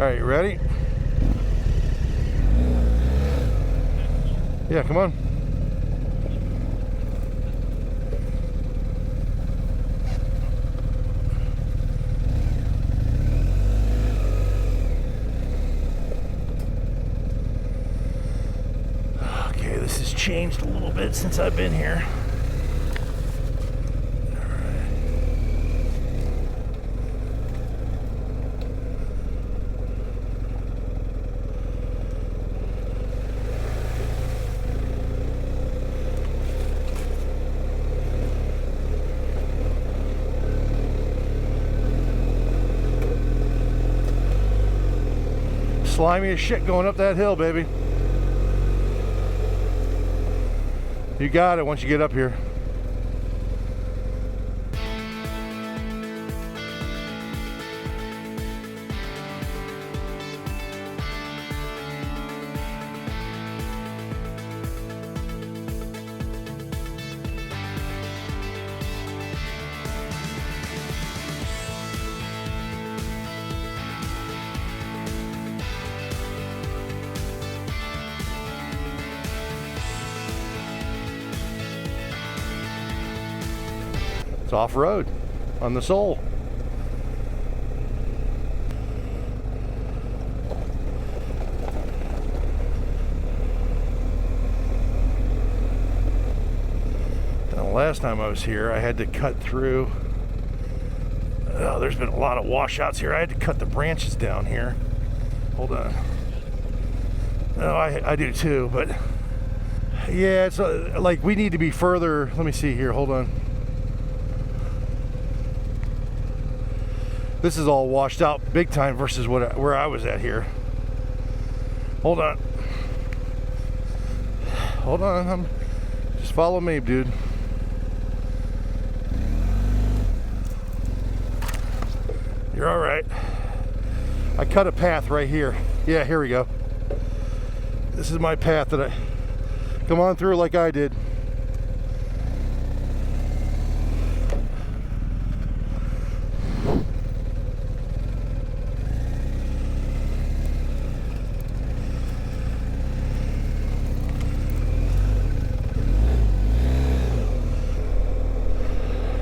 right, you ready? Yeah, come on. Okay, this has changed a little bit since I've been here. Slimy as shit going up that hill, baby. You got it once you get up here. It's off-road on the S.O.A.L. Now, last time I was here, I had to cut through. Oh, there's been a lot of washouts here. I had to cut the branches down here. Hold on. No, I do too, but yeah, it's like we need to be further. Let me see here. Hold on. This is all washed out big time versus where I was at here. Hold on. Hold on. Just follow me, dude. You're all right. I cut a path right here. Yeah, here we go. This is my path that I come on through like I did.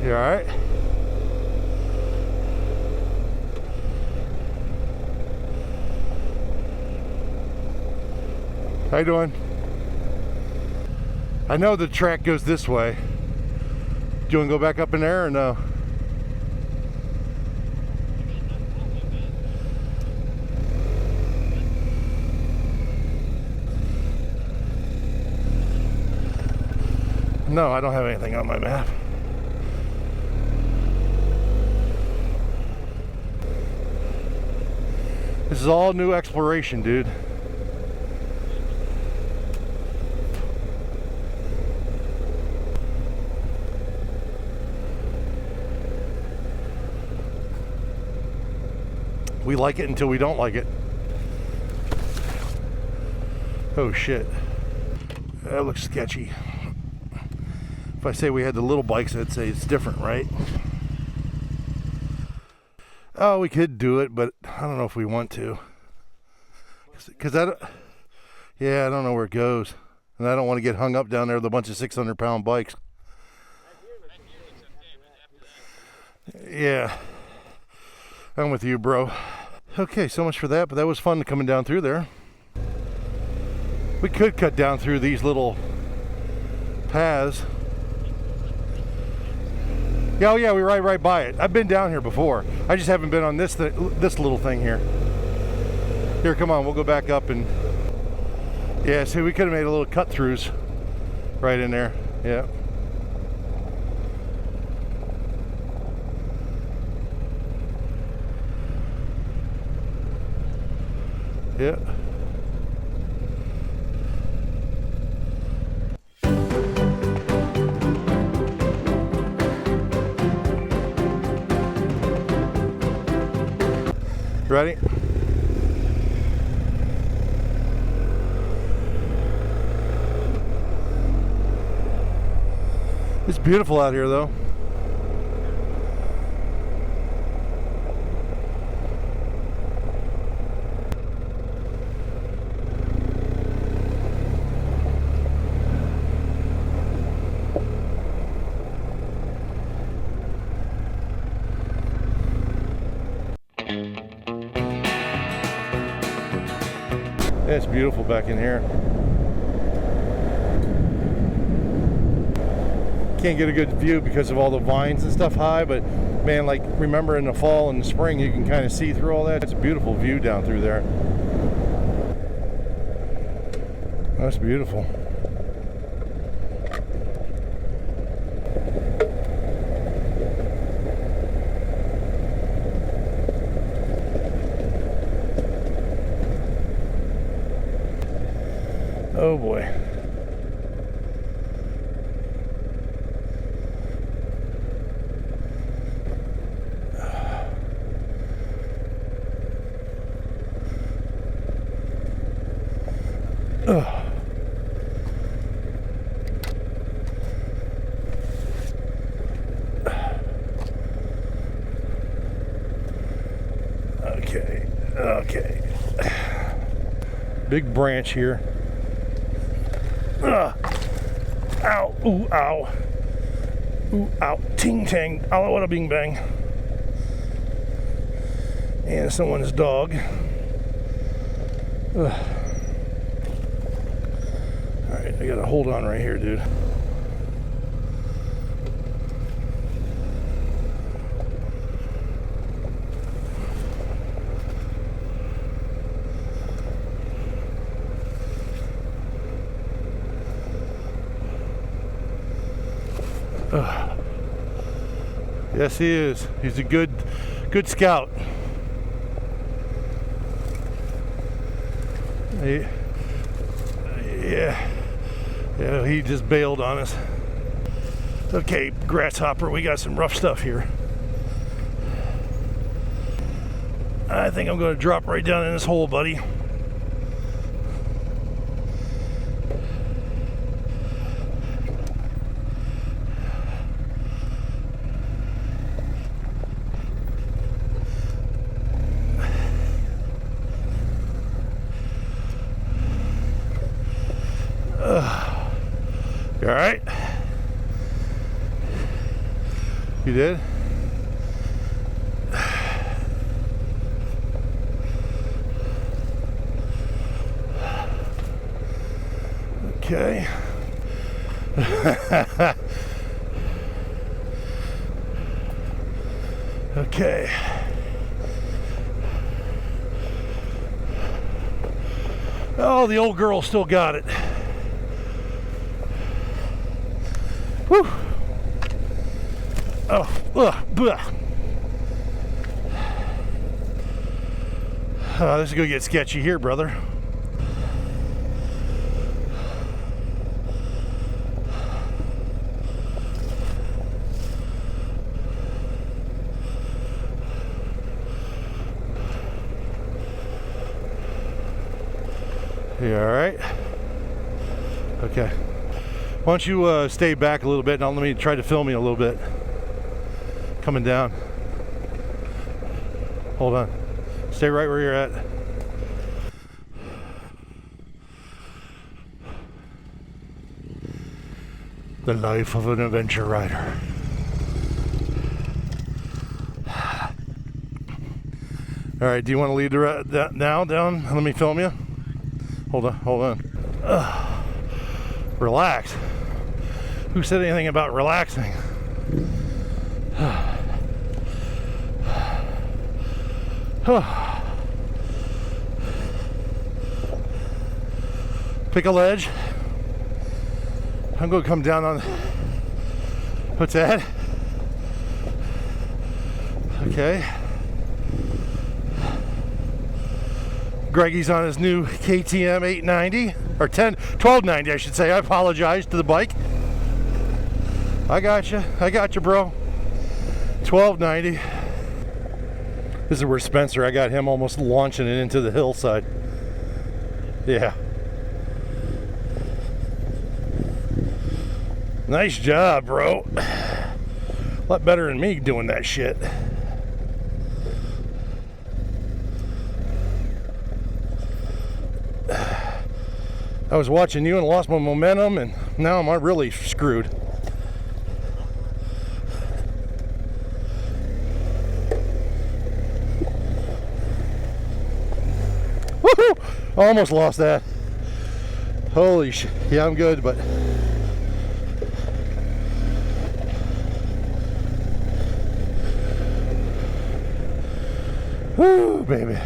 You all right? How you doing? I know the track goes this way. Do you want to go back up in there or no? No, I don't have anything on my map. This is all new exploration, dude. We like it until we don't like it. Oh shit. That looks sketchy. If I say we had the little bikes, I'd say it's different, right? Oh, we could do it, but I don't know if we want to. Because I don't know where it goes. And I don't want to get hung up down there with a bunch of 600-pound bikes. Yeah. I'm with you, bro. Okay, so much for that, but that was fun coming down through there. We could cut down through these little paths. Yeah, oh yeah, we ride right by it. I've been down here before. I just haven't been on this little thing here. Here, come on, we'll go back up and... Yeah, see, we could have made a little cut-throughs right in there. Yeah. Yeah. Ready? It's beautiful out here though. It's beautiful back in here. Can't get a good view because of all the vines and stuff high, but man, like, remember in the fall and the spring you can kind of see through all that. It's a beautiful view down through there. That's beautiful. Oh boy. Okay. Big branch here. Ow. Ooh, ow. Ooh, ow. Ting tang. Oh, what a bing bang. And someone's dog. Alright, I gotta hold on right here, dude. Yes, he is. He's a good scout. Yeah, he just bailed on us. Okay, grasshopper, we got some rough stuff here. I think I'm going to drop right down in this hole, buddy. You all right? You did? Okay. Okay. Oh, the old girl still got it. Whew. Oh, this is gonna get sketchy here, brother. You all right? Okay. Why don't you stay back a little bit and let me try to film you a little bit. Coming down. Hold on. Stay right where you're at. The life of an adventure rider. All right, do you want to lead the now down? Let me film you. Hold on. Relax. Who said anything about relaxing? Pick a ledge. I'm going to come down on. What's that? Okay. Greggy's on his new KTM 890 or 1290, I should say. I apologize to the bike. I got you, bro. 1290. This is where Spencer, I got him almost launching it into the hillside. Yeah. Nice job, bro. A lot better than me doing that shit. I was watching you and lost my momentum, and now I'm really screwed. Woohoo! Almost lost that. Holy shit. Yeah, I'm good, but whoo, baby.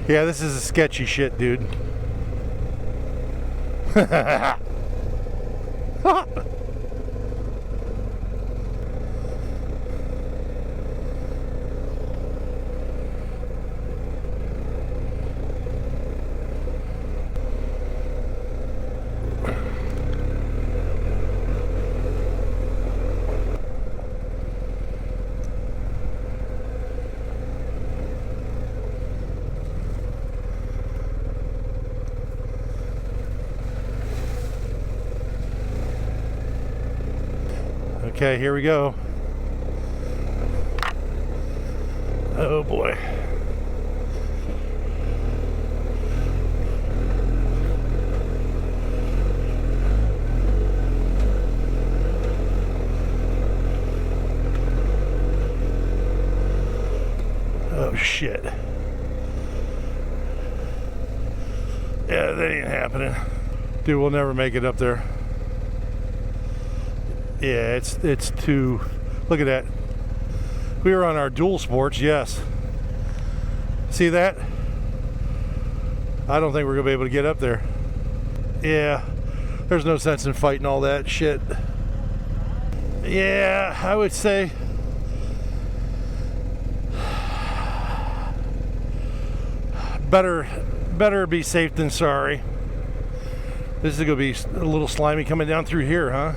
Yeah, this is a sketchy shit, dude. Okay, here we go. Oh boy. Oh shit. Yeah, that ain't happening. Dude, we'll never make it up there. Yeah, it's too, look at that. We were on our dual sports, yes. See that? I don't think we're gonna be able to get up there. Yeah, there's no sense in fighting all that shit. Yeah, I would say better be safe than sorry. This is gonna be a little slimy coming down through here, huh?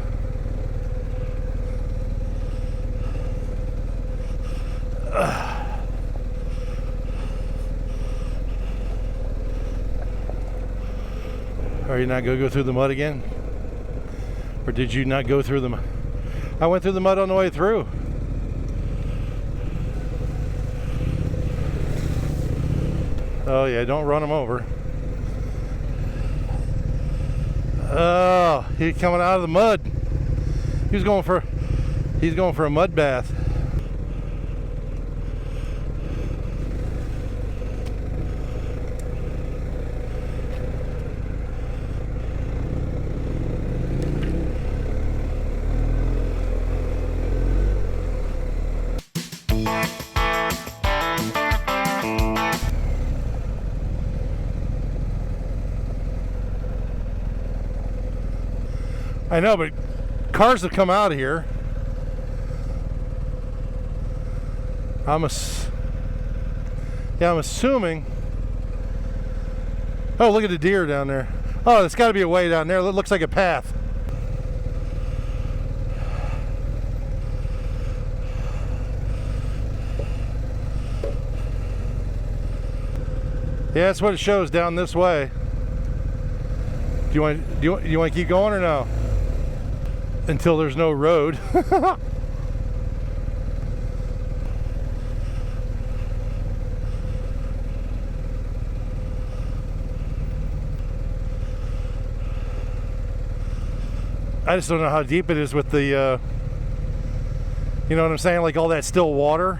Are you not going to go through the mud again? Or did you not go through the mud? I went through the mud on the way through. Oh yeah, don't run him over. Oh, he's coming out of the mud. He's going for a mud bath. I know, but cars have come out of here. I'm assuming. Oh, look at the deer down there. Oh, it's got to be a way down there. It looks like a path. Yeah, that's what it shows down this way. Do you want to keep going or no? Until there's no road. I just don't know how deep it is with the, you know what I'm saying? Like all that still water.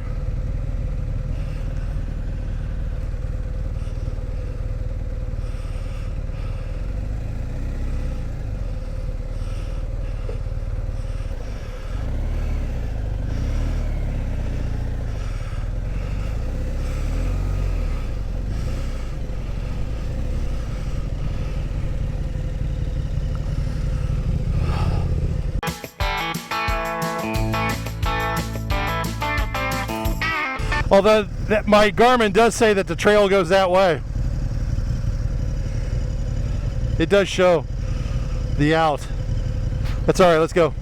Although my Garmin does say that the trail goes that way. It does show the out. That's all right, let's go.